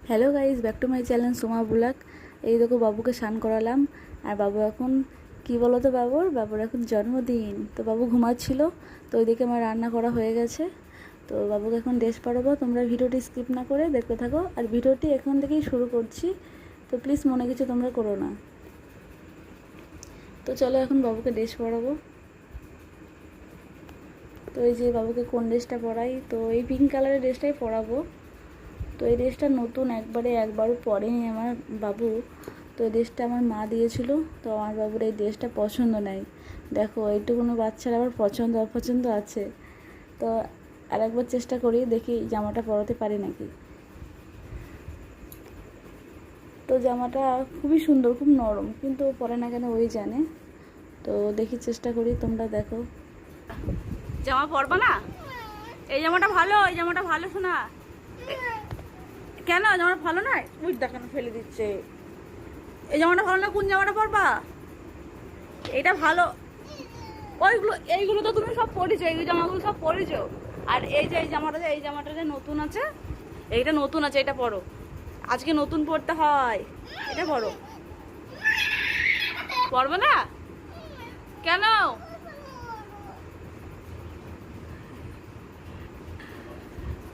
Hello guys, back to my channel Soma blog. এই দেখো বাবুকে স্নান করালাম। আর বাবু এখন কি বলো তো, বাবুর এখন জন্মদিন। তো বাবু ঘুমাচ্ছিল, তো ওইদিকে আমার রান্না করা হয়ে গেছে। তো বাবুকে এখন ড্রেস পরাবো। তোমরা ভিডিওটি স্কিপ না করে দেখতে থাকো। আর ভিডিওটি এখন থেকেই শুরু করছি, তো প্লিজ মনে কিছু তোমরা করো না। তো চলো এখন বাবুকে ড্রেস পরাবো। তো এই যে বাবুকে কোন ড্রেসটা পরাই, তো এই পিঙ্ক কালারের ড্রেসটাই পরাবো। তো এই ড্রেসটা নতুন, একবারও পরেনি আমার বাবু। তো এই ড্রেসটা আমার মা দিয়েছিল। তো আমার বাবুর এই ড্রেসটা পছন্দ নাই। দেখো, এইটুকুনো বাচ্চার আবার পছন্দ অপছন্দ আছে। তো আরেকবার চেষ্টা করি, দেখি জামাটা পরাতে পারি নাকি। তো জামাটা খুবই সুন্দর, খুব নরম, কিন্তু ও পরে না কেন ওই জানে। তো দেখি, চেষ্টা করি, তোমরা দেখো। জামা পরবা না? এই জামাটা ভালো, এই জামাটা ভালো শোনা। কেন জামাটা ভালো নয়? বুঝতে কেন ফেলে দিচ্ছে? এই জামাটা ভালো না? কোন জামাটা পরবা? এটা ভালো। এইগুলো তো তুমি সব পরেছো, এই জামাগুলো সব পরেছো। আর এই জামাটা যে নতুন আছে, এইটা নতুন আছে, এটা পরো। আজকে নতুন পরতে হয়, এটা পরো। পরবে না কেন?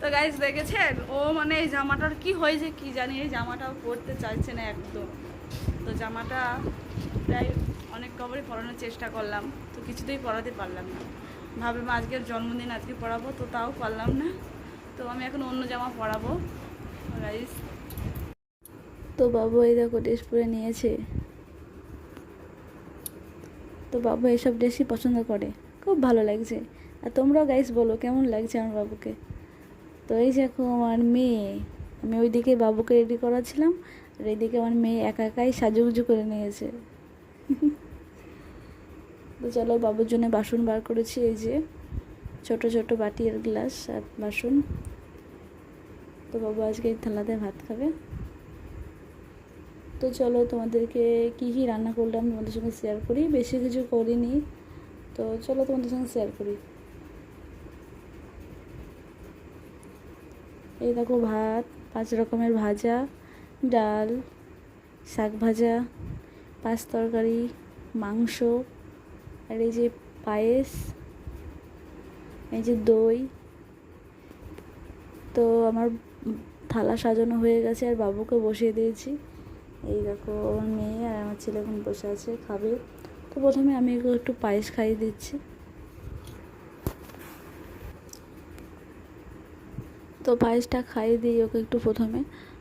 তো গাইস দেখেছেন, ও মানে এই জামাটার কি হয়েছে কি জানি, এই জামাটাও পরতে চাইছে না একদম। তো জামাটা প্রায় অনেক কবারই পরানোর চেষ্টা করলাম, তো কিছুতেই পরাতে পারলাম না। ভাবলাম আজকের জন্মদিন, আজকে পরাবো, তো তাও পারলাম না। তো আমি এখন অন্য জামা পরাবো গাইস। তো বাবু এই দেখো ড্রেস পরে নিয়েছে। তো বাবু এইসব ড্রেসই পছন্দ করে, খুব ভালো লাগছে। আর তোমরাও গাইস বলো কেমন লাগছে আমার বাবুকে। তো এই দেখো আমার মেয়ে, আমি ওইদিকে বাবুকে রেডি করাছিলাম, আর এইদিকে আমার মেয়ে একা একাই সাজুগুজু করে নিয়েছে। তো চলো, বাবুর জন্য বাসন বার করেছি, এই যে ছোট ছোট বাটি আর গ্লাস আর বাসন। তো বাবু আজকে এই থালাতে ভাত খাবে। তো চলো, তোমাদেরকে কী কী রান্না করলাম তোমাদের সঙ্গে শেয়ার করি। বেশি কিছু করিনি, তো চলো তোমাদের সঙ্গে শেয়ার করি। এই দেখো ভাত, 5 রকমের ভাজা, ডাল, শাক ভাজা, 5 তরকারি, মাংস, আর এই যে পায়েস, এই যে দই। তো আমার থালা সাজানো হয়ে গেছে, আর বাবুকে বসিয়ে দিয়েছি। এই দেখো আমার মেয়ে আর আমার ছেলে এখন বসে আছে, খাবে। তো প্রথমে আমি একটু পায়েস খাইয়ে দিচ্ছি। তো পায়েসটা খাইয়ে দিই ওকে একটু প্রথমে।